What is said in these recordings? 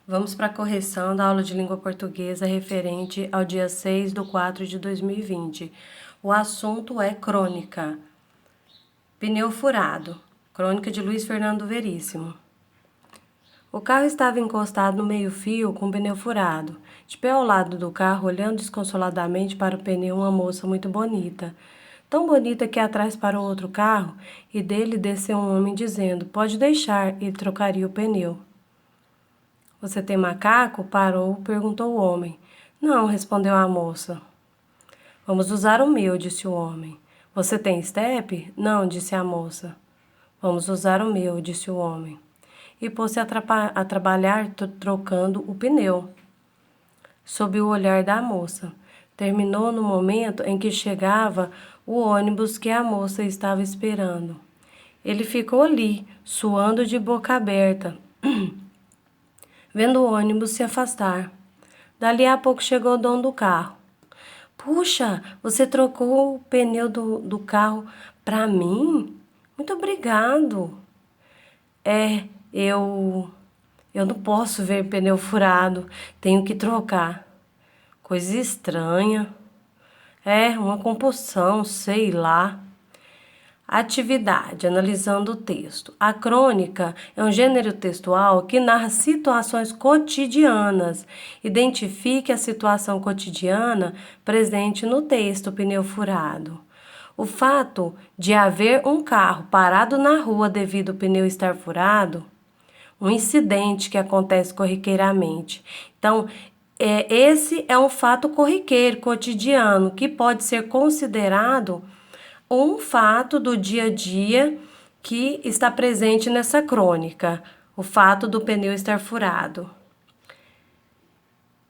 Vamos para a correção da aula de língua portuguesa referente ao dia 6/4/2020. O assunto é crônica. Pneu furado. Crônica de Luiz Fernando Veríssimo. O carro estava encostado no meio-fio com o pneu furado. De pé ao lado do carro, olhando desconsoladamente para o pneu, uma moça muito bonita. Tão bonita que atrás parou outro carro e dele desceu um homem dizendo: "Pode deixar", e trocaria o pneu. "Você tem macaco?" Parou, perguntou o homem. "Não", respondeu a moça. "Vamos usar o meu", disse o homem. "Você tem estepe?" "Não", disse a moça. "Vamos usar o meu", disse o homem. E pôs-se a trabalhar trocando o pneu, sob o olhar da moça. Terminou no momento em que chegava o ônibus que a moça estava esperando. Ele ficou ali, suando de boca aberta, vendo o ônibus se afastar. Dali a pouco chegou o dono do carro. "Puxa, você trocou o pneu do carro para mim? Muito obrigado." Eu não posso ver pneu furado, tenho que trocar." "Coisa estranha." Uma compulsão, sei lá." Atividade, analisando o texto. A crônica é um gênero textual que narra situações cotidianas. Identifique a situação cotidiana presente no texto pneu furado. O fato de haver um carro parado na rua devido ao pneu estar furado, um incidente que acontece corriqueiramente. Então, esse é um fato corriqueiro, cotidiano, que pode ser considerado um fato do dia a dia que está presente nessa crônica, o fato do pneu estar furado.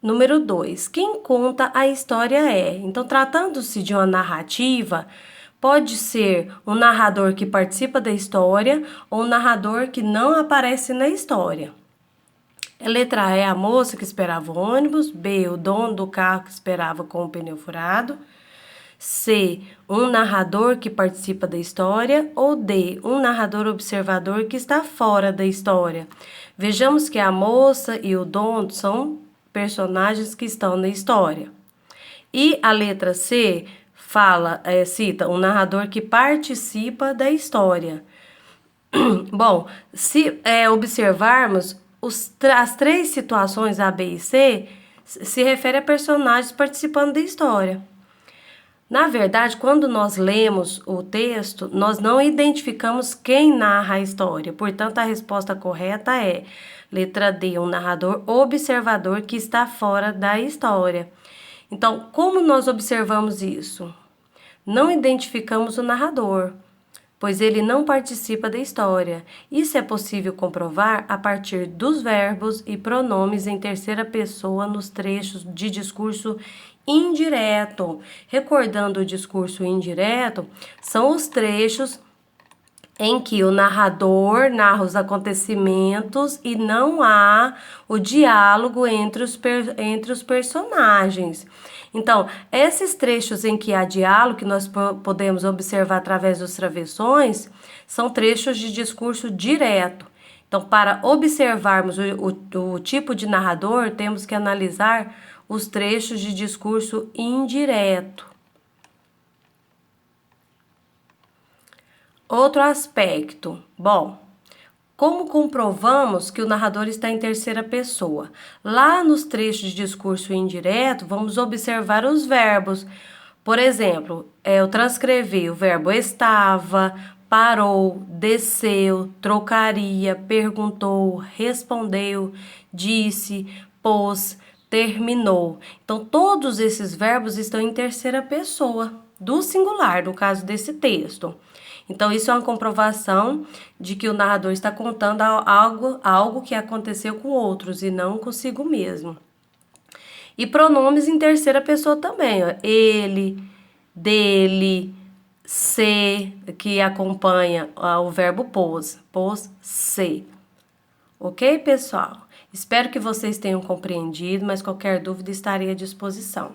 Número 2. Quem conta a história é. Então, tratando-se de uma narrativa, pode ser um narrador que participa da história ou um narrador que não aparece na história. A letra A é a moça que esperava o ônibus. B, o dono do carro que esperava com o pneu furado. C, um narrador que participa da história. Ou D, um narrador observador que está fora da história. Vejamos que a moça e o dono são personagens que estão na história. E a letra C cita um narrador que participa da história. Bom, se observarmos, as três situações A, B e C se refere a personagens participando da história. Na verdade, quando nós lemos o texto, nós não identificamos quem narra a história. Portanto, a resposta correta é letra D, um narrador observador que está fora da história. Então, como nós observamos isso? Não identificamos o narrador, pois ele não participa da história. Isso é possível comprovar a partir dos verbos e pronomes em terceira pessoa nos trechos de discurso indireto. Recordando o discurso indireto, são os trechos em que o narrador narra os acontecimentos e não há o diálogo entre os personagens. Então, esses trechos em que há diálogo, que nós podemos observar através dos travessões, são trechos de discurso direto. Então, para observarmos o tipo de narrador, temos que analisar os trechos de discurso indireto. Outro aspecto. Bom, como comprovamos que o narrador está em terceira pessoa? Lá nos trechos de discurso indireto, vamos observar os verbos. Por exemplo, eu transcrevi o verbo estava, parou, desceu, trocaria, perguntou, respondeu, disse, pôs, terminou. Então, todos esses verbos estão em terceira pessoa, do singular, no caso desse texto. Então, isso é uma comprovação de que o narrador está contando algo que aconteceu com outros e não consigo mesmo. E pronomes em terceira pessoa também, ó. Ele, dele, se, que acompanha o verbo pôs, pôs-se. Ok, pessoal? Espero que vocês tenham compreendido, mas qualquer dúvida estarei à disposição.